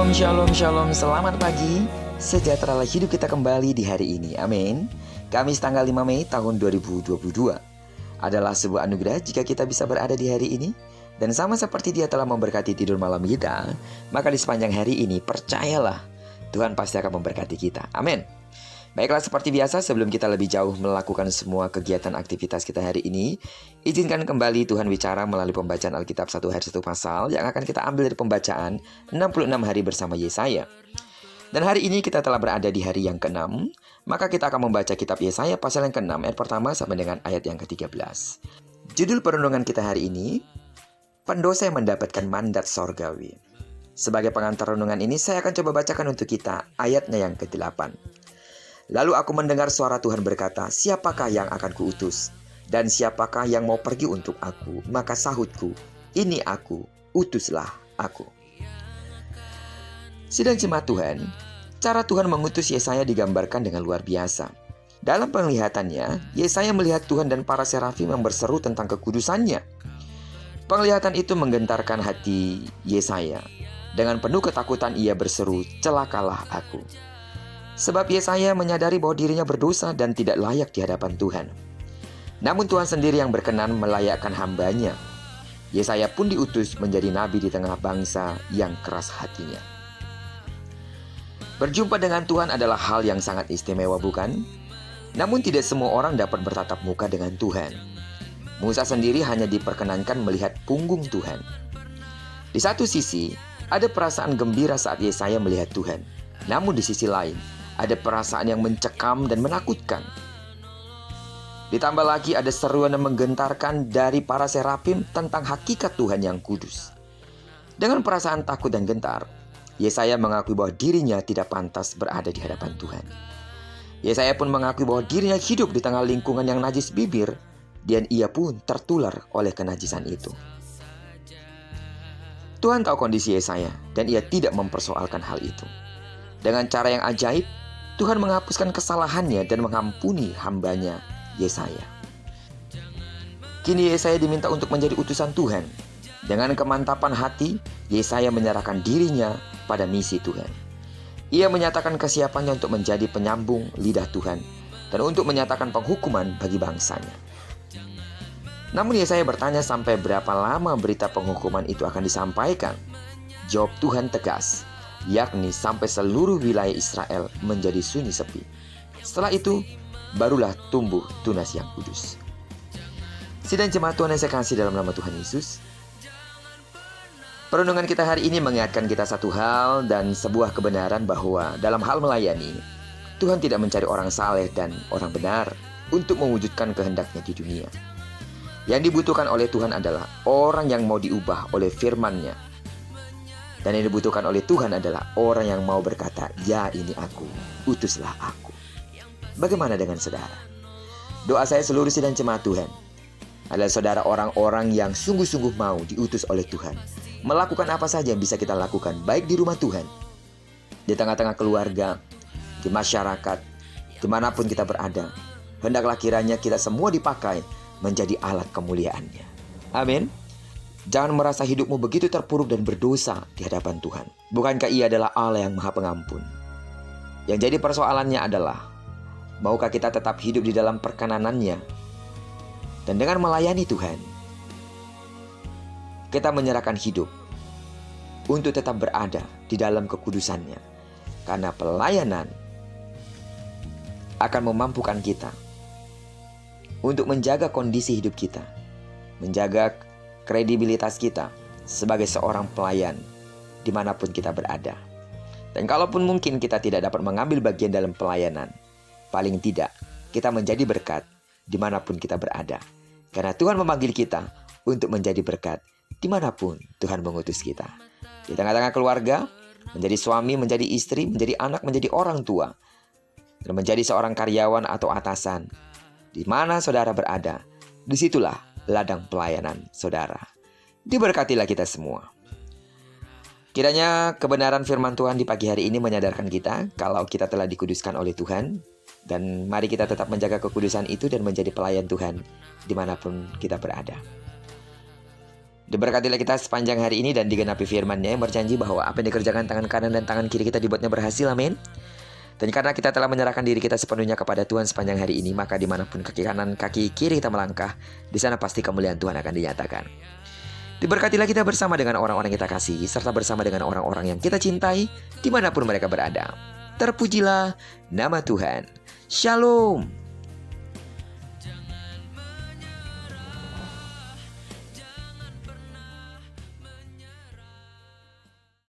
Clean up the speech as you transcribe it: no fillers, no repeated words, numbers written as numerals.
Shalom, shalom, shalom. Selamat pagi. Sejahteralah hidup kita kembali di hari ini. Amin. Kamis tanggal 5 Mei tahun 2022 adalah sebuah anugerah jika kita bisa berada di hari ini. Dan sama seperti Dia telah memberkati tidur malam kita, maka di sepanjang hari ini percayalah Tuhan pasti akan memberkati kita. Amin. Baiklah, seperti biasa, sebelum kita lebih jauh melakukan semua kegiatan aktivitas kita hari ini, izinkan kembali Tuhan bicara melalui pembacaan Alkitab satu hari satu pasal yang akan kita ambil dari pembacaan 66 hari bersama Yesaya. Dan hari ini kita telah berada di hari yang ke-6, maka kita akan membaca kitab Yesaya pasal yang ke-6 ayat pertama sampai dengan ayat yang ke-13. Judul perenungan kita hari ini, pendosa yang mendapatkan mandat sorgawi. Sebagai pengantar renungan ini, saya akan coba bacakan untuk kita ayatnya yang ke-8. Lalu aku mendengar suara Tuhan berkata, siapakah yang akan kuutus? Dan siapakah yang mau pergi untuk aku? Maka sahutku, ini aku, utuslah aku. Sidang jemaat Tuhan, cara Tuhan mengutus Yesaya digambarkan dengan luar biasa. Dalam penglihatannya, Yesaya melihat Tuhan dan para serafim yang berseru tentang kekudusannya. Penglihatan itu menggentarkan hati Yesaya. Dengan penuh ketakutan ia berseru, celakalah aku. Sebab Yesaya menyadari bahwa dirinya berdosa dan tidak layak di hadapan Tuhan. Namun Tuhan sendiri yang berkenan melayakkan hambanya. Yesaya pun diutus menjadi nabi di tengah bangsa yang keras hatinya. Berjumpa dengan Tuhan adalah hal yang sangat istimewa, bukan? Namun tidak semua orang dapat bertatap muka dengan Tuhan. Musa sendiri hanya diperkenankan melihat punggung Tuhan. Di satu sisi, ada perasaan gembira saat Yesaya melihat Tuhan. Namun di sisi lain, ada perasaan yang mencekam dan menakutkan. Ditambah lagi ada seruan yang menggentarkan dari para serafim tentang hakikat Tuhan yang kudus. Dengan perasaan takut dan gentar, Yesaya mengakui bahwa dirinya tidak pantas berada di hadapan Tuhan. Yesaya pun mengakui bahwa dirinya hidup di tengah lingkungan yang najis bibir, dan ia pun tertular oleh kenajisan itu. Tuhan tahu kondisi Yesaya dan ia tidak mempersoalkan hal itu. Dengan cara yang ajaib, Tuhan menghapuskan kesalahannya dan mengampuni hambanya Yesaya. Kini Yesaya diminta untuk menjadi utusan Tuhan. Dengan kemantapan hati, Yesaya menyerahkan dirinya pada misi Tuhan. Ia menyatakan kesiapannya untuk menjadi penyambung lidah Tuhan dan untuk menyatakan penghukuman bagi bangsanya. Namun Yesaya bertanya sampai berapa lama berita penghukuman itu akan disampaikan. Jawab Tuhan tegas, yakni sampai seluruh wilayah Israel menjadi sunyi sepi. Setelah itu, barulah tumbuh tunas yang kudus. Sidang jemaat Tuhan yang saya kasih dalam nama Tuhan Yesus, perenungan kita hari ini mengingatkan kita satu hal dan sebuah kebenaran bahwa dalam hal melayani, Tuhan tidak mencari orang saleh dan orang benar untuk mewujudkan kehendaknya di dunia. Yang dibutuhkan oleh Tuhan adalah orang yang mau diubah oleh firman-Nya. Dan yang dibutuhkan oleh Tuhan adalah orang yang mau berkata, ya ini aku, utuslah aku. Bagaimana dengan saudara? Doa saya seluruh sidang jemaat Tuhan adalah saudara orang-orang yang sungguh-sungguh mau diutus oleh Tuhan. Melakukan apa saja yang bisa kita lakukan, baik di rumah Tuhan, di tengah-tengah keluarga, di masyarakat, dimanapun kita berada. Hendaklah kiranya kita semua dipakai menjadi alat kemuliaan-Nya. Amin. Jangan merasa hidupmu begitu terpuruk dan berdosa di hadapan Tuhan. Bukankah Ia adalah Allah yang Maha Pengampun? Yang jadi persoalannya adalah, maukah kita tetap hidup di dalam perkenanan-Nya? Dan dengan melayani Tuhan, kita menyerahkan hidup untuk tetap berada di dalam kekudusan-Nya. Karena pelayanan akan memampukan kita untuk menjaga kondisi hidup kita, menjaga kredibilitas kita sebagai seorang pelayan dimanapun kita berada. Dan kalaupun mungkin kita tidak dapat mengambil bagian dalam pelayanan, paling tidak kita menjadi berkat dimanapun kita berada. Karena Tuhan memanggil kita untuk menjadi berkat dimanapun Tuhan mengutus kita. Di tengah-tengah keluarga, menjadi suami, menjadi istri, menjadi anak, menjadi orang tua, dan menjadi seorang karyawan atau atasan. Di mana saudara berada, disitulah ladang pelayanan saudara. Diberkatilah kita semua. Kiranya kebenaran firman Tuhan di pagi hari ini menyadarkan kita kalau kita telah dikuduskan oleh Tuhan. Dan mari kita tetap menjaga kekudusan itu dan menjadi pelayan Tuhan dimanapun kita berada. Diberkatilah kita sepanjang hari ini dan digenapi firman-Nya yang berjanji bahwa apa yang dikerjakan tangan kanan dan tangan kiri kita dibuatnya berhasil, amin. Dan karena kita telah menyerahkan diri kita sepenuhnya kepada Tuhan sepanjang hari ini, maka dimanapun kaki kanan, kaki kiri kita melangkah, di sana pasti kemuliaan Tuhan akan dinyatakan. Diberkatilah kita bersama dengan orang-orang yang kita kasihi, serta bersama dengan orang-orang yang kita cintai, dimanapun mereka berada. Terpujilah nama Tuhan. Shalom.